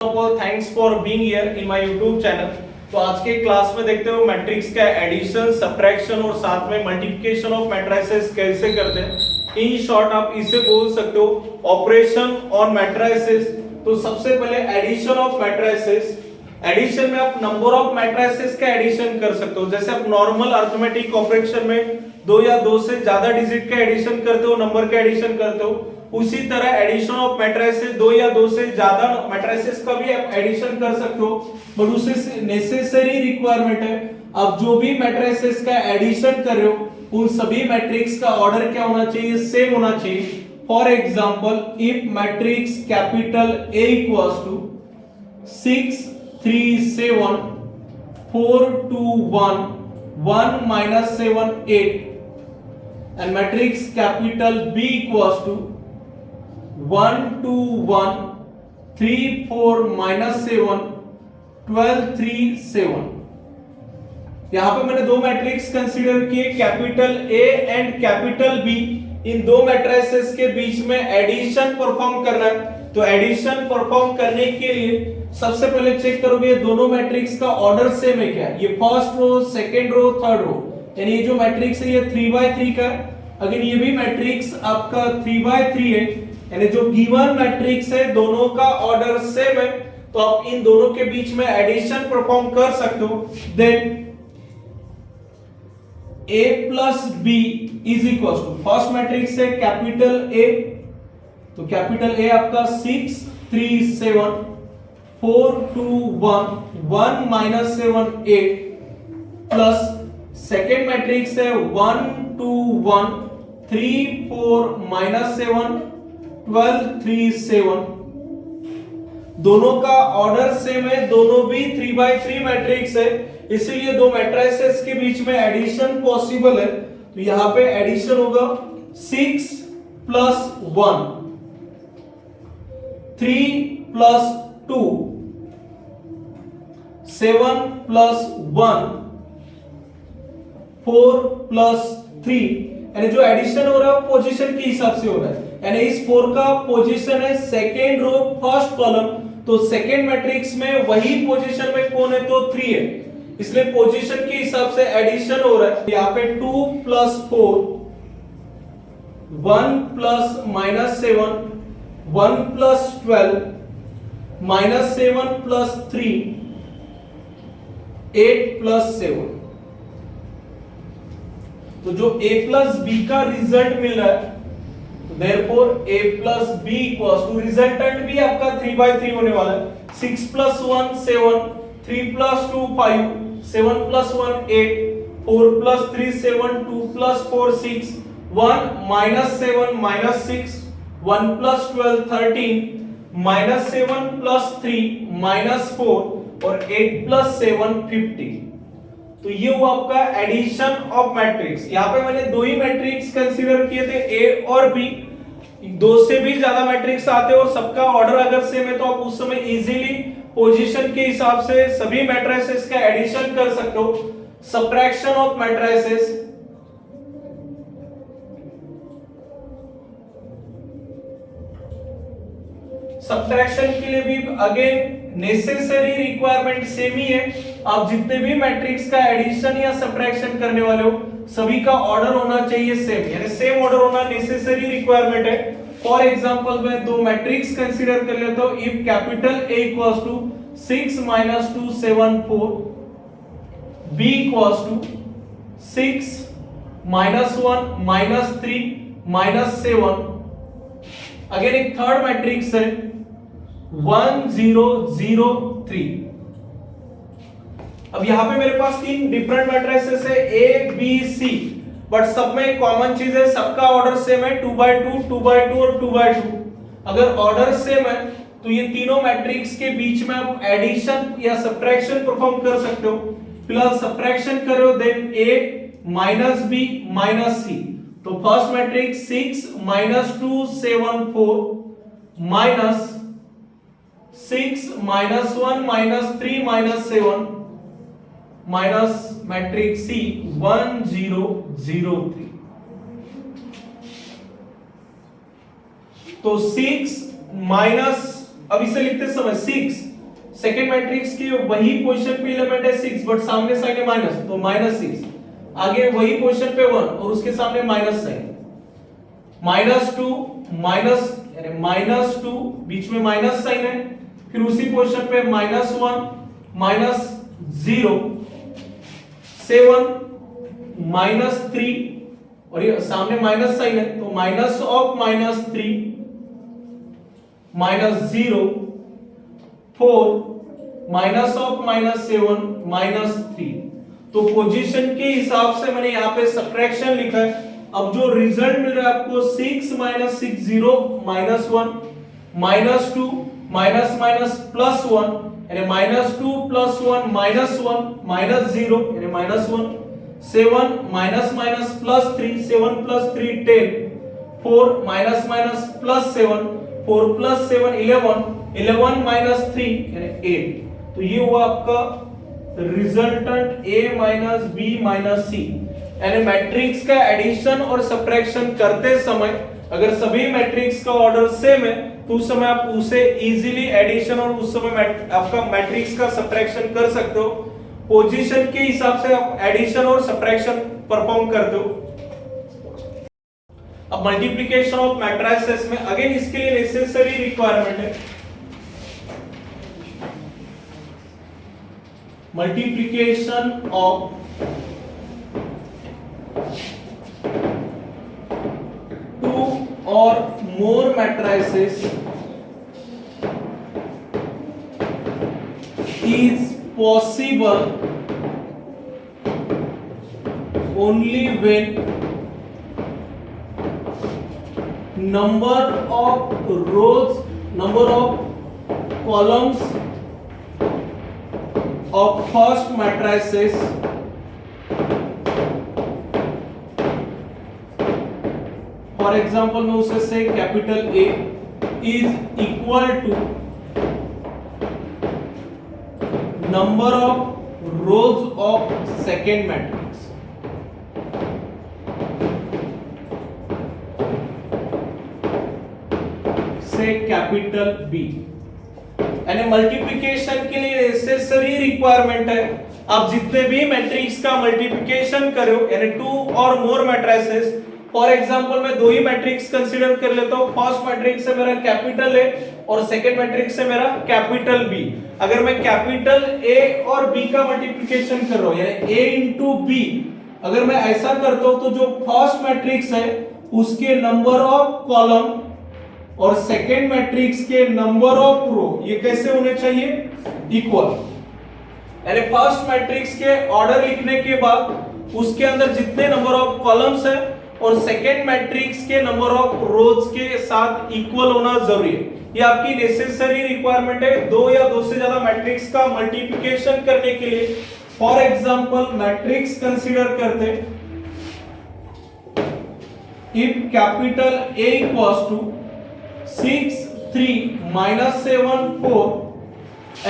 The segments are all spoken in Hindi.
Thanks for being here in my YouTube channel. तो आज के क्लास में देखते हो मैट्रिक्स का एडिशन, सब्ट्रैक्शन और साथ में मल्टीप्लिकेशन ऑफ मैट्रिसेस कैसे करते हैं। इन शॉर्ट आप इसे बोल सकते हो ऑपरेशन ऑन मैट्रिसेस। तो सबसे पहले एडिशन ऑफ मैट्रिसेस। एडिशन में आप नंबर ऑफ मैट्रिसेस का एडिशन कर सकते हो। जैसे आप नॉर्मल अरिथमेटिक ऑपरेशन में दो या दो से ज्यादा डिजिट का एडिशन करते हो, नंबर का एडिशन करते हो, उसी तरह एडिशन ऑफ मैट्रिसेस दो या दो से ज्यादा मैट्रिसेस का भी आप एडिशन कर सकते हो, बट उसे नेसेसरी रिक्वायरमेंट है अब जो भी मैट्रिसेस का एडिशन कर रहे हो उन सभी मैट्रिक्स का ऑर्डर क्या होना चाहिए, सेम होना चाहिए। For example if matrix capital A equals to 6 3 7 4 2 1 1 minus 7 8 and matrix capital B equals to 1 2 1 3 4 minus 7 12 3 7। यहां पे मैंने दो मैट्रिक्स कंसीडर किए, capital A and capital B। इन दो मैट्रिसेस के बीच में एडिशन परफॉर्म करना है। तो एडिशन परफॉर्म करने के लिए सबसे पहले चेक करोगे दोनों मैट्रिक्स का ऑर्डर सेम है क्या। ये first row, second row, third row, यानी ये जो मैट्रिक्स है ये 3x3 का है। अगर ये भी मैट्रिक्स आपका 3x3 है, यानी जो गिवन मैट्रिक्स है दोनों का ऑर्डर सेम है, तो आप इन दोनों के बीच में एडिशन परफॉर्म कर सकते हो। Then A plus B is equals to first matrix है कैपिटल A, तो कैपिटल A आपका 6 3 7 4 2 1 1 minus 7 8 प्लस सेकेंड मैट्रिक्स है 1 2 1 3 4 minus 7 12 3 7। दोनों का ऑर्डर सेम है, दोनों भी 3x3 मैट्रिक्स है, इसीलिए दो मैट्रिसेस के बीच में एडिशन पॉसिबल है। तो यहां पे एडिशन होगा 6 प्लस 1 3 प्लस 2 7 प्लस 1 4 प्लस 3, यानी जो एडिशन हो रहा है वो पोजीशन के हिसाब से हो रहा है। यानी इस 4 का पोजीशन है सेकेंड रो फर्स्ट कॉलम, तो सेकेंड मैट्रिक्स में वही पोजीशन में कौन है तो 3 है, इसलिए पोजीशन के हिसाब से एडिशन हो रहा है। यहाँ पे 2 plus 4 1 plus minus 7 1 plus 12 minus 7 plus 3 8 plus 7। तो जो A प्लस B का रिजल्ट मिल रहा है, therefore A plus B equals to resultant भी आपका 3x3 होने वाला है। 6 plus 1 7 3 plus 2 5 7 plus 1 8 4 plus 3 7 2 plus 4 6 1 minus 7 minus 6 1 plus 12 13 minus 7 plus 3 minus 4 और 8 plus 7 50। तो ये हुआ आपका एडिशन ऑफ मैट्रिक्स। यहाँ पे मैंने दो ही मैट्रिक्स कंसीडर किए थे, A और B। दो से भी ज्यादा मैट्रिक्स आते हो, सबका ऑर्डर अगर सेम है तो आप उस समय इजीली पोजीशन के हिसाब से सभी मैट्रिसेस का एडिशन कर सकते हो। सब्ट्रैक्शन ऑफ मैट्रिसेस, सब्ट्रैक्शन के लिए भी अगेन नेसेसरी रिक्वायरमेंट सेम ही है। आप जितने भी मैट्रिक्स का एडिशन या सब्ट्रैक्शन करने वाले हो सभी का ऑर्डर होना चाहिए सेम, यानी सेम ऑर्डर होना नेसेसरी रिक्वायरमेंट है। फॉर एग्जांपल मैं दो मैट्रिक्स कंसीडर कर लेता हूं। If capital A equals to 6 minus 2 7 4 B equals to 6 minus 1 minus 3 minus 7। Again एक थर्ड मैट्रिक्स है 1 0 0 3। अब यहां पे मेरे पास तीन डिफरेंट मैट्रिसेस है A B C, बट सब में कॉमन चीज है, सबका ऑर्डर सेम है 2x2 2x2 और 2x2। अगर ऑर्डर सेम है तो ये तीनों मैट्रिक्स के बीच में आप एडिशन या सब्ट्रैक्शन परफॉर्म कर सकते हो। फिलहाल सब्ट्रैक्शन कर रहे हो, then A minus B minus C। तो first matrix 6 minus 2 7 4 minus 6 minus 1 minus 3 minus 7 minus matrix C 1 0 0 3। तो 6 माइनस, अब इसे लिखते समय 6 सेकेंड मैट्रिक्स की वही पोजीशन पे एलिमेंट है 6 बट सामने साइन है माइनस, तो -6। आगे वही पोजीशन पे 1 और उसके सामने माइनस साइन, -2 माइनस यानी -2 बीच में माइनस साइन है, फिर उसी पोजीशन पे -1 -0 7 -3 और ये सामने माइनस साइन है तो माइनस ऑफ -3 -0 4 माइनस ऑफ -7 -3। तो पोजीशन के हिसाब से मैंने यहाँ पे सब्ट्रैक्शन लिखा है। अब जो रिजल्ट मिल रहा है आपको 6 -60 -1 -2 +1 यानी -2 +1 -1 -0 यानी -1 7 +3 7 +3 10 4 +7 4 +7 11 11 -3 यानी 8। तो ये हुआ आपका रिजल्टेंट A - B - C। यानी मैट्रिक्स का एडिशन और सब्ट्रैक्शन करते समय अगर सभी मैट्रिक्स का ऑर्डर सेम है तो उस समय आप उसे इजीली एडिशन और उस समय आपका मैट्रिक्स का सब्ट्रैक्शन कर सकते हो। पोजीशन के हिसाब से आप एडिशन और सब्ट्रैक्शन परफॉर्म करते हो। अब मल्टीप्लिकेशन ऑफ मैट्रिसेस में अगेन इसके लिए नेसेसरी रिक्वायरमेंट है multiplication of two or more matrices is possible only when number of rows, number of columns of first matrices for example मैं उसे से capital A is equal to number of rows of second matrix. से कैपिटल B यानी मल्टीप्लिकेशन के लिए नेसेसरी रिक्वायरमेंट है आप जितने भी मैट्रिक्स का मल्टीप्लिकेशन करो यानी 2 और मोर मैट्रिसेस। फॉर एग्जांपल मैं दो ही मैट्रिक्स कंसीडर कर लेता हूं। फर्स्ट मैट्रिक्स से मेरा कैपिटल A और सेकंड मैट्रिक्स से मेरा कैपिटल B। अगर मैं कैपिटल A और B का मल्टीप्लिकेशन कर रहा हूं यानी A इंटू B, अगर मैं ऐसा करता हूं तो जो फर्स्ट मैट्रिक्स है उसके नंबर ऑफ कॉलम और सेकेंड मैट्रिक्स के नंबर ऑफ रो ये कैसे होने चाहिए, इक्वल। यानी फर्स्ट मैट्रिक्स के ऑर्डर लिखने के बाद उसके अंदर जितने नंबर ऑफ कॉलम्स है और सेकेंड मैट्रिक्स के नंबर ऑफ रोज के साथ इक्वल होना जरूरी है। ये आपकी नेसेसरी रिक्वायरमेंट है दो या दो से ज्यादा मैट्रिक्स का मल्टीप्लिकेशन करने के लिए। फॉर एग्जांपल मैट्रिक्स कंसीडर करते if capital A equals to 6 3 -7 4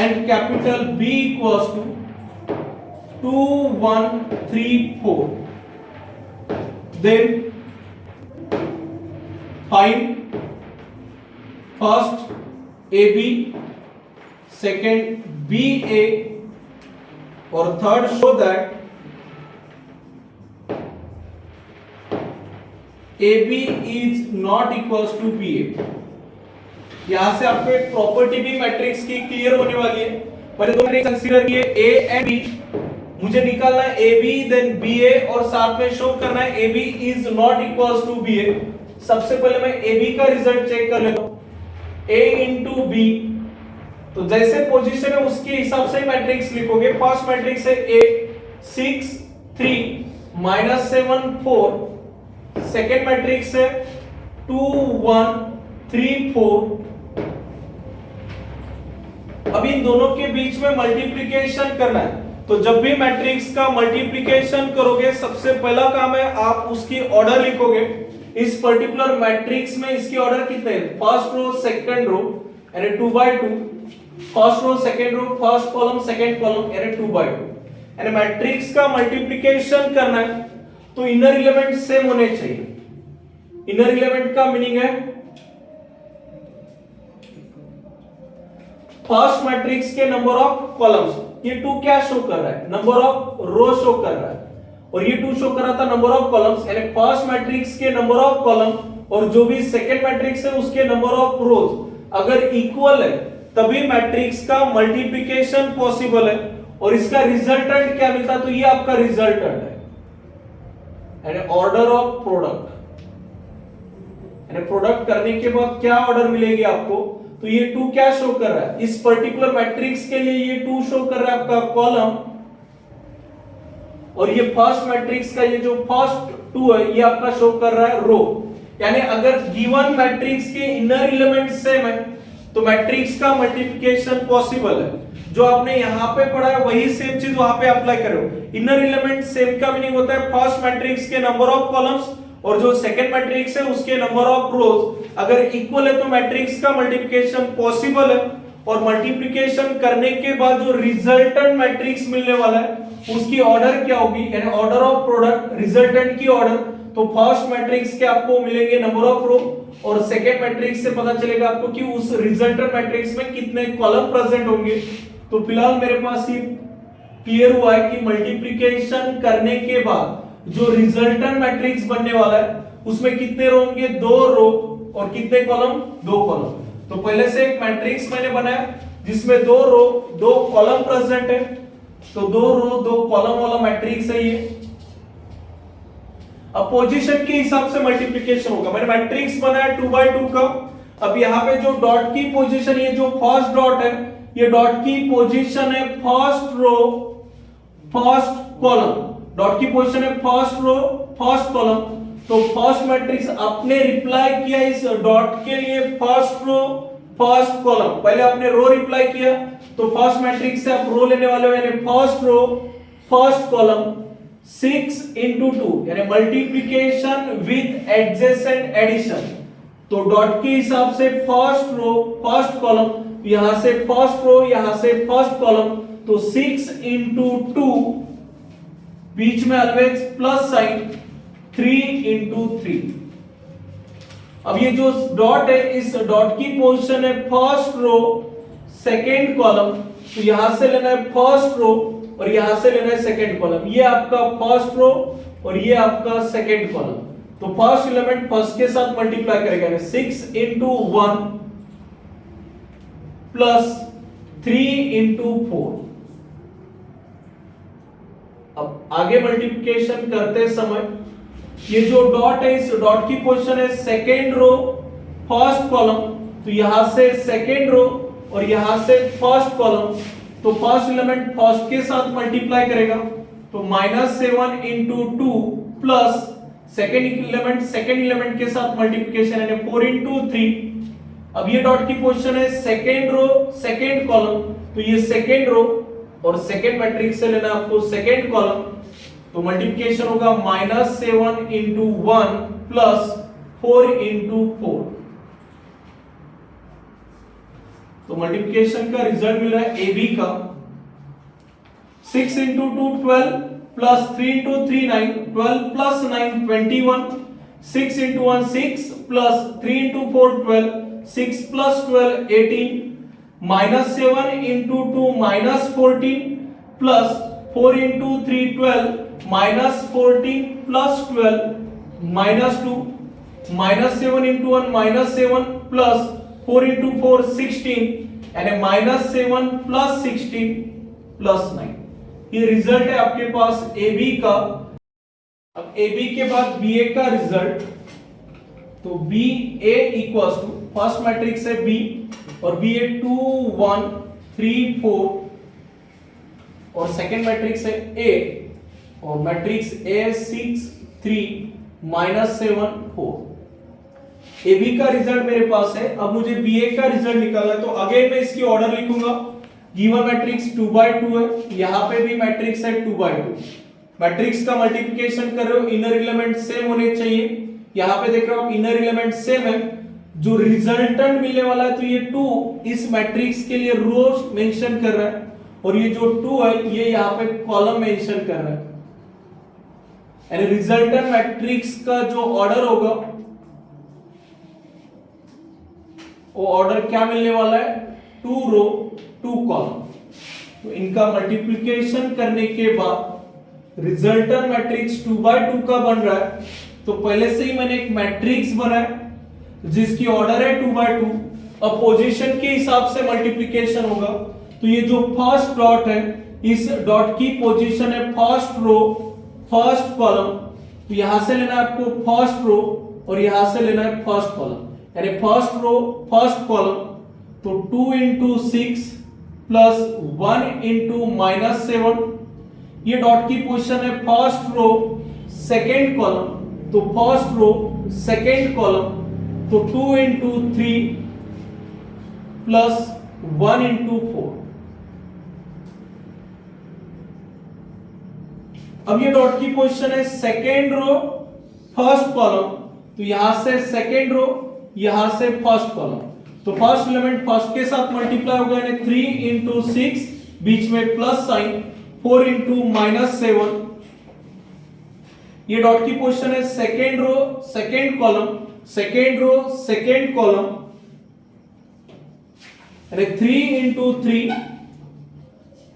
and capital B equals to 2 1 3 4, then find first AB, second BA और third show that AB is not equals to BA। यहां से आपको एक प्रॉपर्टी भी मैट्रिक्स की क्लियर होने वाली है। पहले दो मैट्रिक्स कंसीडर किए A एंड B, मुझे निकालना है AB देन BA और साथ में शो करना है AB is not equals to BA। सबसे पहले मैं AB का रिजल्ट चेक कर लेता हूं A इंटू B, तो जैसे पोजीशन है उसके हिसाब से मैट्रिक्स लिखोगे। फर्स्ट मैट्रिक्स है A 6 3 -7 4, सेकेंड मैट्रिक्स है 2 1 3 4। अब इन दोनों के बीच में मल्टीप्लिकेशन करना है, तो जब भी मैट्रिक्स का मल्टीप्लिकेशन करोगे सबसे पहला काम है आप उसकी ऑर्डर लिखोगे। इस पर्टिकुलर मैट्रिक्स में इसके ऑर्डर कितने हैं, फर्स्ट रो सेकंड रो यानी 2/2, first row second row first column second column यानी 2/2। यानी मैट्रिक्स का मल्टीप्लिकेशन करना है तो इनर एलिमेंट सेम होने चाहिए। इनर एलिमेंट का मीनिंग है फर्स्ट मैट्रिक्स के नंबर ऑफ कॉलम्स, ये 2 क्या शो कर रहा है, नंबर ऑफ रो शो कर रहा है, और ये 2 शो कर रहा था नंबर ऑफ कॉलम्स, यानी फर्स्ट मैट्रिक्स के नंबर ऑफ कॉलम और जो भी सेकंड मैट्रिक्स है उसके नंबर ऑफ रोज अगर इक्वल है तभी मैट्रिक्स का मल्टीप्लिकेशन पॉसिबल है, और इसका रिजल्टेंट क्या मिलता है, तो ये आपका रिजल्टेंट है, यानी ऑर्डर ऑफ प्रोडक्ट, यानी प्रोडक्ट करने के बाद क्या ऑर्डर मिलेगी आपको, तो ये 2 क्या शो कर रहा है, इस पर्टिकुलर मैट्रिक्स के लिए ये 2 शो कर रहा है आपका कॉलम, और ये फर्स्ट मैट्रिक्स का ये जो फर्स्ट 2 है ये आपका शो कर रहा है रो। यानी अगर गिवन मैट्रिक्स के इनर एलिमेंट सेम है तो मैट्रिक्स का मल्टीप्लिकेशन पॉसिबल है, जो आपने यहां पे पढ़ा है वही सेम चीज वहां पे अप्लाई करो। इनर एलिमेंट सेम का मीनिंग होता है फर्स्ट मैट्रिक्स के नंबर ऑफ कॉलम्स और जो सेकंड मैट्रिक्स है उसके नंबर ऑफ रोज अगर इक्वल है तो मैट्रिक्स का मल्टीप्लिकेशन पॉसिबल है, और मल्टीप्लिकेशन करने के बाद जो रिजल्टेंट मैट्रिक्स मिलने वाला है उसकी ऑर्डर क्या होगी, यानी ऑर्डर ऑफ प्रोडक्ट रिजल्टेंट की ऑर्डर, तो फर्स्ट मैट्रिक्स के आपको मिलेंगे नंबर ऑफ रो और सेकंड मैट्रिक्स से पता चलेगा आपको कि उस रिजल्टेंट मैट्रिक्स में कितने कॉलम प्रेजेंट होंगे। तो फिलहाल मेरे पास ये क्लियर हुआ है कि मल्टीप्लिकेशन करने के बाद जो रिजल्टेंट मैट्रिक्स बनने वाला है उसमें कितने रो होंगे, 2 रो, और कितने कॉलम, 2 कॉलम। तो पहले से एक मैट्रिक्स मैंने बनाया जिसमें 2 रो 2 कॉलम प्रेजेंट है, तो 2 रो 2 कॉलम वाला मैट्रिक्स है ये। अब पोजीशन के हिसाब से मल्टीप्लिकेशन होगा, मैंने मैट्रिक्स बनाया 2 बाय 2 का। अब यहां पे जो डॉट की पोजीशन, ये जो फर्स्ट डॉट है ये डॉट की पोजीशन है first row first column, dot की पोजीशन है फर्स्ट रो फर्स्ट कॉलम। तो फर्स्ट मैट्रिक्स आपने रिप्लाई किया इस डॉट के लिए फर्स्ट रो फर्स्ट कॉलम, पहले आपने रो रिप्लाई किया तो फर्स्ट मैट्रिक्स से आप रो लेने वाले हो, यानी first row first column 6 into 2 यानी मल्टीप्लिकेशन विद एडजेसेंट एडिशन। तो डॉट के हिसाब से फर्स्ट रो फर्स्ट कॉलम, यहां से फर्स्ट रो यहां से फर्स्ट कॉलम, तो 6 into 2 बीच में ऑलवेज प्लस साइन 3 into 3। अब ये जो डॉट है इस डॉट की पोजीशन है फर्स्ट रो सेकेंड कॉलम, तो यहां से लेना है फर्स्ट रो और यहां से लेना है सेकेंड कॉलम, ये आपका फर्स्ट रो और ये आपका सेकेंड कॉलम। तो फर्स्ट एलिमेंट फर्स्ट के साथ मल्टीप्लाई करेगा, 6 into 1 प्लस 3 into 4। अब आगे मल्टीप्लिकेशन करते समय ये जो डॉट है इस डॉट की पोजीशन है सेकेंड रो फर्स्ट कॉलम, तो यहां से सेकेंड रो और यहां से फर्स्ट कॉलम, तो फर्स्ट एलिमेंट फर्स्ट के साथ मल्टीप्लाई करेगा तो -7 into 2 प्लस सेकेंड एलिमेंट के साथ मल्टीप्लिकेशन यानी 4 into 3। अब ये डॉट की पोजीशन है सेकेंड रो सेकेंड कॉलम, तो ये सेकेंड रो और सेकेंड मैट्रिक्स से लेना आपको सेकेंड कॉलम, तो मल्टीप्लिकेशन होगा -7 into 1 प्लस 4 into 4। तो मल्टीप्लिकेशन का रिजल्ट मिल रहा है AB का 6 into 2 12 plus 3 into 3 9, 12 plus 9 21, 6 into 1 6 plus 3 into 4 12, 6 plus 12 18, -7 into 2 -14 plus 4 into 3 12, -14 plus 12 -2, -7 into 1 -7 plus 4 into 4 16 यानी -7 plus 16 plus 9। ये रिजल्ट है आपके पास AB का। अब AB के बाद BA का रिजल्ट, तो BA equals to first matrix है B और BA 2 1 3 4 और सेकेंड मैट्रिक्स है A और मैट्रिक्स A 6 3 -7 4। AB का रिजल्ट मेरे पास है। अब मुझे BA का रिजल्ट निकालना है, तो अगेन मैं इसकी ऑर्डर लिखूंगा। गिवन मैट्रिक्स 2 by 2 है, यहां पे भी मैट्रिक्स है 2 by 2। मैट्रिक्स का मल्टीप्लिकेशन कर रहे हो, इनर एलिमेंट सेम होने चाहिए। यहां पे देख रहे हो आप इनर एलिमेंट सेम है, जो रिजल्टेंट मिलने वाला है तो ये 2 इस मैट्रिक्स के लिए रो मेंशन कर रहा है और ये जो 2 है ये यहां पे कॉलम मेंशन कर रहा है। यानी रिजल्टेंट मैट्रिक्स का जो ऑर्डर होगा वो ऑर्डर क्या मिलने वाला है, 2 रो 2 कॉलम। तो इनका मल्टीप्लिकेशन करने के बाद रिजल्टेंट मैट्रिक्स 2/2 का बन रहा है। तो पहले से ही मैंने एक मैट्रिक्स बनाया जिसकी ऑर्डर है 2/2। अब पोजीशन के हिसाब से मल्टीप्लिकेशन होगा। तो ये जो फर्स्ट डॉट है, इस डॉट की पोजीशन है फर्स्ट रो फर्स्ट कॉलम। तो यहां से लेना है आपको फर्स्ट रो और यहां से लेना है फर्स्ट कॉलम, यानी फर्स्ट रो फर्स्ट कॉलम। तो 2 into 6 प्लस 1 into -7, ये डॉट की पोजीशन है फर्स्ट रो सेकेंड कॉलम। तो फर्स्ट रो सेकेंड कॉलम, तो 2 into 3 प्लस 1 into 4। अब ये डॉट की पोजीशन है सेकेंड रो फर्स्ट कॉलम। तो यहां से सेकेंड रो, यहां से फर्स्ट कॉलम। तो फर्स्ट एलिमेंट फर्स्ट के साथ मल्टीप्लाई होगा, यानी 3 into 6, बीच में प्लस साइन, 4 into -7। ये डॉट की पोजीशन है second row second column, second row second column, यानी 3 into 3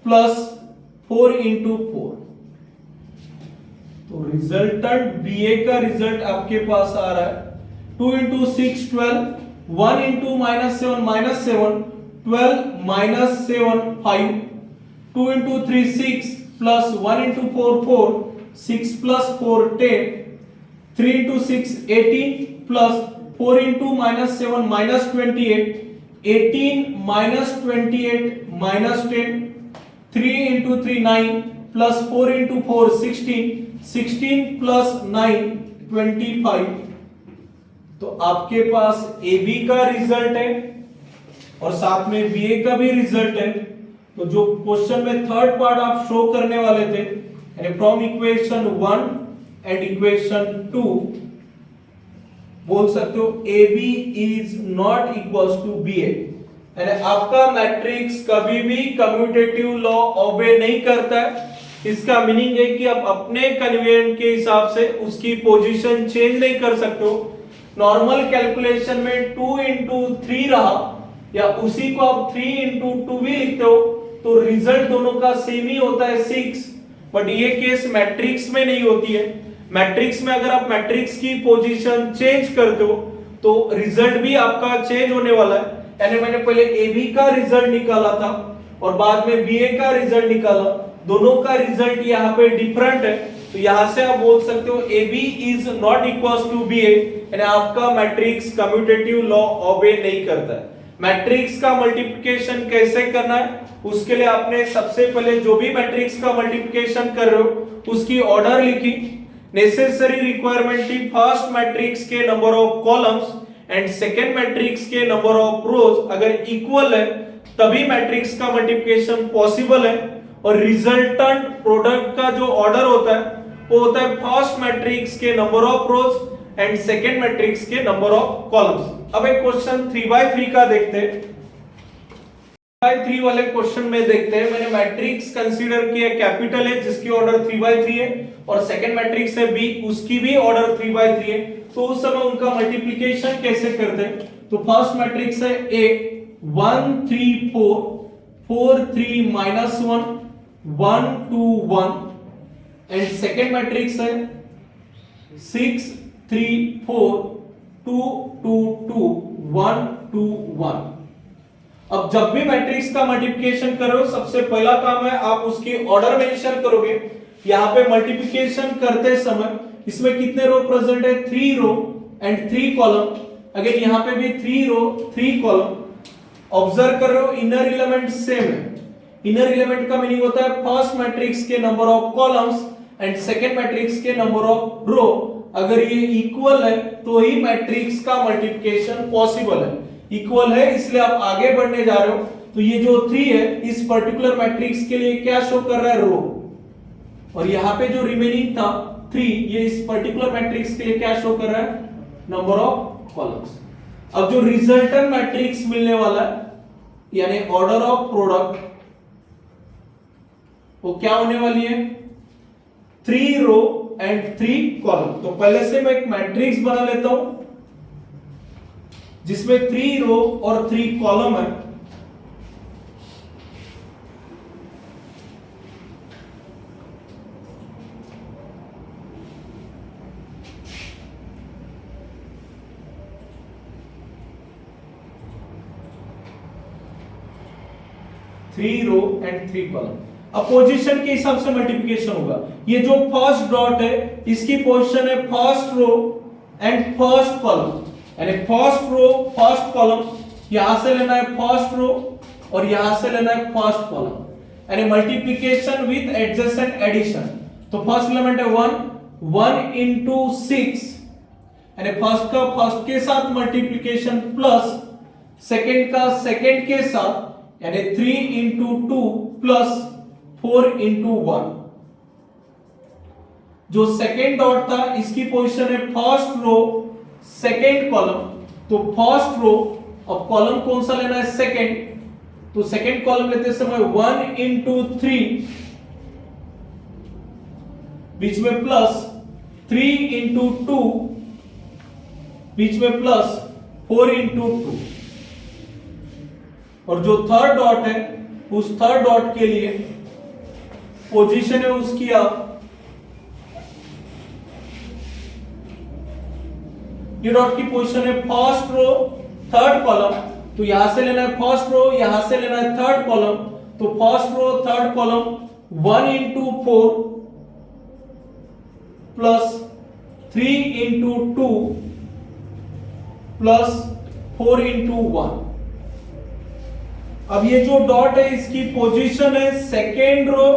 प्लस 4 into 4। तो रिजल्टेंट बीए का रिजल्ट आपके पास आ रहा है 2 into 6 12, 1 into -7 -7, 12 -7 5, 2 into 3 6 plus 1 into 4 4, 6 plus 4 10, 3 into 6 18 plus 4 into -7 -28, 18 -28 -10, 3 into 3 9 plus 4 into 4 16, 16 plus 9 25। तो आपके पास ए बी का रिजल्ट है और साथ में बी ए का भी रिजल्ट है। तो जो क्वेश्चन में थर्ड पार्ट आप शो करने वाले थे, यानी फ्रॉम इक्वेशन 1 एंड इक्वेशन 2, बोल सकते हो A B is not equals to B A, यानी आपका मैट्रिक्स कभी भी कम्यूटेटिव लॉ ओबे नहीं करता है। इसका मीनिंग है कि आप अपने कन्वीनियंट के हिसाब से उसकी पोजीशन चेंज नहीं कर सकते हो। नॉर्मल कैलकुलेशन में 2 into 3 रहा या उसी को आप 3 into 2 भी लिखते हो तो रिजल्ट दोनों का सेम ही होता है 6। बट ये केस मैट्रिक्स में नहीं होती है। मैट्रिक्स में अगर आप मैट्रिक्स की पोजीशन चेंज करते हो तो रिजल्ट भी आपका चेंज होने वाला है। यानी मैंने पहले ए बी का रिजल्ट निकाला था और बाद में बी ए का रिजल्ट निकाला, दोनों का रिजल्ट यहाँ पे डिफरेंट है। तो यहां से आप बोल सकते हो A B is not equals to B A, यानी आपका मैट्रिक्स कम्यूटेटिव लॉ ओबे नहीं करता है। मैट्रिक्स का मल्टीप्लिकेशन कैसे करना है, उसके लिए आपने सबसे पहले जो भी मैट्रिक्स का मल्टीप्लिकेशन कर रहे हो उसकी ऑर्डर लिखी। नेसेसरी रिक्वायरमेंट थी फर्स्ट मैट्रिक्स के number of columns and second matrix के नंबर ऑफ रोज अगर इक्वल है तभी मैट्रिक्स का मल्टीप्लिकेशन पॉसिबल है। और रिजल्टेंट प्रोडक्ट का जो ऑर्डर होता है वो होता है फर्स्ट मैट्रिक्स के number of rose and second matrix के नंबर ऑफ कॉलम्स। अब एक क्वेश्चन 3/3 का देखते हैं। 3/3 वाले क्वेश्चन में देखते हैं, मैंने मैट्रिक्स कंसीडर किया कैपिटल है जिसकी ऑर्डर 3/3 है और सेकेंड मैट्रिक्स है बी, उसकी भी ऑर्डर 3/3 है। तो उस समय उनका मल्टीप्लिकेशन कैसे करते हैं। तो फर्स्ट मैट्रिक्स है ए 1 3 4, 4 3 -1 1 2 1 एंड सेकेंड मैट्रिक्स है 6 3 4 2 2 2 1 2 1। अब जब भी मैट्रिक्स का मल्टीप्लिकेशन करो सबसे पहला काम है आप उसकी ऑर्डर मेंशन करोगे। यहां पे मल्टीप्लिकेशन करते समय इसमें कितने रो प्रेजेंट है, 3 रो एंड 3 कॉलम। अगेन यहां पे भी 3 रो 3 कॉलम। ऑब्जर्व कर रहे हो इनर एलिमेंट सेम है। इनर एलिमेंट का मीनिंग होता है फर्स्ट मैट्रिक्स के number of columns and second matrix के नंबर ऑफ रो। अगर ये इक्वल है तो ही मैट्रिक्स का मल्टीप्लिकेशन पॉसिबल है। इक्वल है इसलिए आप आगे बढ़ने जा रहे हो। तो ये जो 3 है इस पर्टिकुलर मैट्रिक्स के लिए क्या शो कर रहा है, रो। और यहाँ पे जो रिमेनिंग था 3, ये इस पर्टिकुलर मैट्रिक्स के लिए क्या शो कर रहा है, नंबर ऑफ कॉलम्स। अब जो रिजल्टेंट मैट्रिक्स मिलने वाला है यानी ऑर्डर ऑफ प्रोडक्ट वो क्या होने वाली है, 3 रो एंड 3 कॉलम। तो पहले से मैं एक मैट्रिक्स बना लेता हूं जिसमें 3 रो और 3 कॉलम है। 3 रो एंड 3 कॉलम। अब पोजीशन के हिसाब से मल्टीप्लिकेशन होगा। ये जो फर्स्ट डॉट है इसकी पोजीशन है first row and first column, यानी फर्स्ट रो फर्स्ट कॉलम, यहां से लेना है फर्स्ट रो और यहां से लेना है फर्स्ट कॉलम, यानी मल्टीप्लिकेशन विद एडजेसेंट एडिशन। तो फर्स्ट एलिमेंट है 1 into 6, यानी फर्स्ट का फर्स्ट के साथ मल्टीप्लिकेशन प्लस सेकंड का सेकंड के साथ, यानी 3 into 2 प्लस 4 into 1। जो सेकंड डॉट था इसकी पोजीशन है फर्स्ट रो सेकंड कॉलम, तो फर्स्ट रो, अब कॉलम कौन सा लेना है सेकंड, तो सेकंड कॉलम लेते समय 1 into 3 बीच में प्लस 3 into 2 बीच में प्लस 4 into 2। और जो थर्ड डॉट है उस थर्ड डॉट के लिए पोजीशन है उसकी आप ये डॉट की पोजीशन है फर्स्ट रो थर्ड कॉलम, तो यहां से लेना है फर्स्ट रो, यहां से लेना है थर्ड कॉलम, तो first row third column 1 into 4 plus 3 into 2 plus 4 into 1। अब ये जो डॉट है इसकी पोजीशन है सेकेंड रो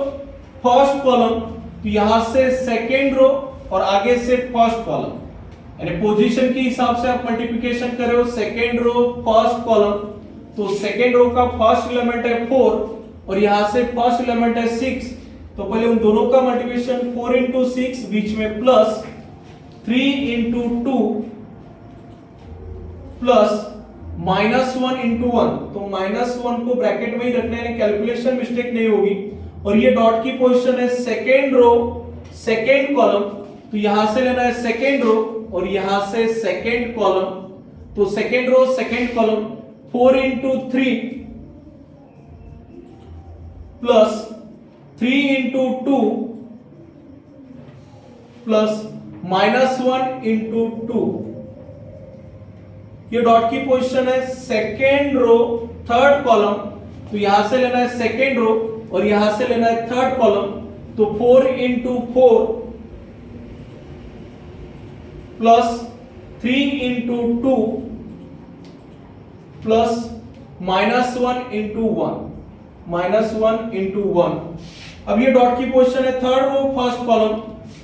फर्स्ट कॉलम, तो यहां से सेकेंड रो और आगे से फर्स्ट कॉलम, यानी पोजीशन के हिसाब से आप मल्टीप्लिकेशन कर रहे हो सेकेंड रो फर्स्ट कॉलम, तो सेकेंड रो का फर्स्ट एलिमेंट है 4 और यहां से फर्स्ट एलिमेंट है 6, तो पहले उन दोनों का मल्टीप्लिकेशन 4 into 6 बीच में प्लस 3 into 2 प्लस -1 into 1, तो -1 को ब्रैकेट में ही रखना है, कैलकुलेशन मिस्टेक नहीं होगी। और ये डॉट की पोजीशन है सेकेंड रो सेकेंड कॉलम, तो यहां से लेना है सेकेंड रो और यहां से सेकेंड कॉलम, तो second row second column 4 into 3 plus 3 into 2 plus -1 into 2। ये डॉट की पोजीशन है सेकेंड रो थर्ड कॉलम, तो यहां से लेना है सेकेंड रो और यहां से लेना है थर्ड कॉलम, तो 4 into 4 plus 3 into 2 plus -1 into 1। अब ये डॉट की पोजीशन है थर्ड रो फर्स्ट कॉलम,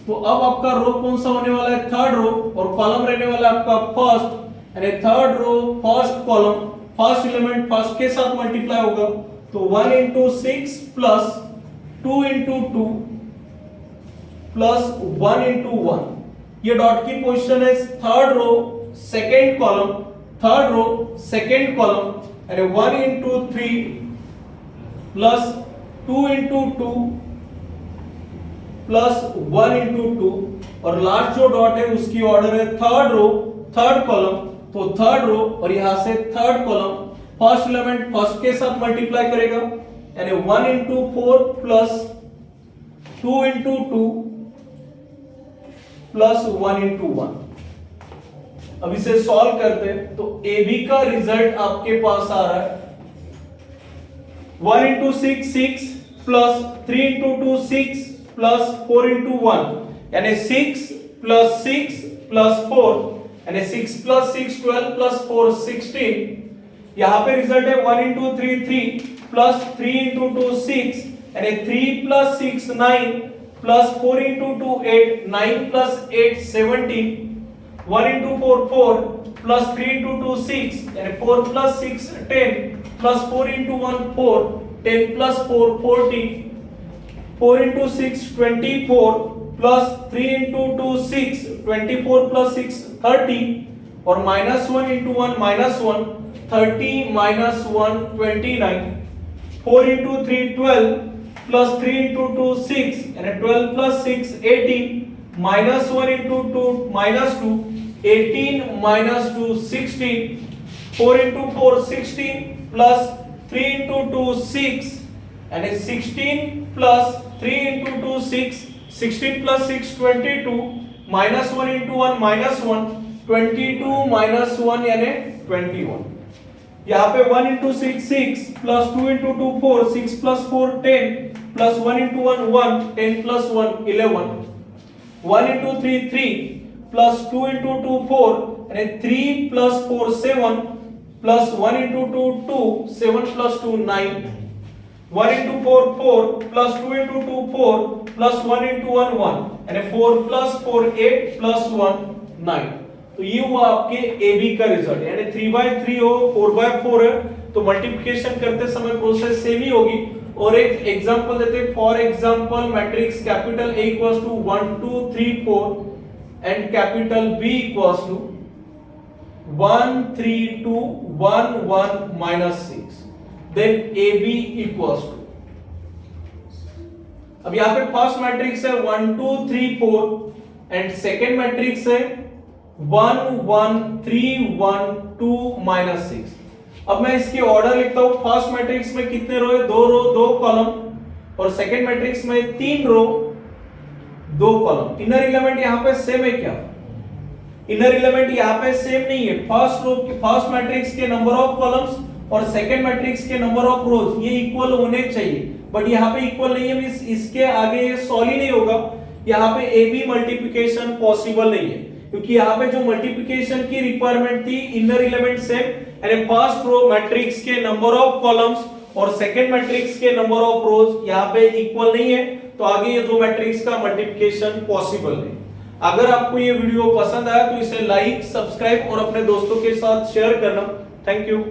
तो अब आपका रो कौन सा होने वाला है थर्ड रो और कॉलम रहने वाला है आपका फर्स्ट, यानी third row first column, first element first के साथ मल्टीप्लाई होगा, तो 1 into 6 plus 2 into 2 plus 1 into 1। ये डॉट की पोजीशन है third row second column, third row second column, यानी 1 into 3 प्लस 2 into 2 प्लस 1 into 2। और लास्ट जो डॉट है उसकी ऑर्डर है थर्ड रो थर्ड कॉलम, तो थर्ड रो और यहां से third column first element first के साथ मल्टीप्लाई करेगा, यानी 1 into 4 plus 2 into 2 plus 1 into 1। अब इसे सॉल्व करते हैं तो ए बी का रिजल्ट आपके पास आ रहा है 1 into 6 6 plus 3 into 2 6 plus 4 into 1, यानी 6 प्लस 6 प्लस 4, यानी 6 प्लस 6 12 प्लस 4 16। यहां पे रिजल्ट है 1 into 3 3 प्लस 3 into 2 6, यानी 3 plus 6 9 plus 4 into 2 8 9 plus 8 17। 1 into 4 4 plus 3 into 2 6, यानी 4 plus 6 10 plus 4 into 1 4 10 plus 4 14। 4 into 6 24 plus 3 into 2 6 24 plus 6 30 और -1 into 1 -1 30 minus 1 29। 4 into 3 12 plus 3 into 2 6 and 12 plus 6 18 minus 1 into 2 minus 2 18 minus 2 16। 4 into 4 16 plus 3 into 2 6 and 16 plus 3 into 2 6 16 plus 6 22 minus 1 into 1 minus 1 22 minus 1 यानी 21। यहाँ पे 1 into 6 6 plus 2 into 2 4 6 plus 4 10 plus 1 into 1 1 10 plus 1 11 1 into 3 3 plus 2 into 2 4 and 3 plus 4 7 plus 1 into 2 2 7 plus 2 9 1 into 4 4 plus 2 into 2 4 plus 1 into 1 1 and 4 plus 4 8 plus 1 9। तो ये हुआ आपके AB का रिजल्ट, यानी 3/3 हो 4/4 है तो मल्टीप्लिकेशन करते समय प्रोसेस सेम ही होगी। और एक एग्जांपल देते हैं, for example matrix capital A equals to 1 2 3 4 and capital B equals to 1 3 2 1 1 -6, then AB equals to, अब यहां पे फर्स्ट मैट्रिक्स है 1 2 3 4 एंड सेकंड मैट्रिक्स है 1 1 3 1 2 -6। अब मैं इसके ऑर्डर लिखता हूं, फर्स्ट मैट्रिक्स में कितने रो है, 2 रो 2 कॉलम, और सेकंड मैट्रिक्स में 3 रो 2 कॉलम। इनर एलिमेंट यहां पे सेम है क्या? इनर एलिमेंट यहां पे सेम नहीं है। फर्स्ट मैट्रिक्स के नंबर ऑफ कॉलम्स और सेकंड मैट्रिक्स के नंबर ऑफ रोज ये इक्वल होने चाहिए, बट यहाँ पे इक्वल नहीं है, इसके आगे ये सॉल्व ही नहीं होगा। यहाँ पे AB मल्टीप्लिकेशन पॉसिबल नहीं है, क्योंकि यहाँ पे जो मल्टीप्लिकेशन की रिक्वायरमेंट थी इनर एलिमेंट सेम, यानी फर्स्ट रो मैट्रिक्स के नंबर ऑफ कॉलम्स और सेकंड मैट्रिक्स के नंबर ऑफ रोज यहाँ पे इक्वल नहीं है, तो आगे ये दो मैट्रिक्स का मल्टीप्लिकेशन पॉसिबल नहीं। अगर आपको ये वीडियो पसंद आया तो इसे लाइक, सब्सक्राइब और अपने दोस्तों के साथ शेयर करना। Thank you.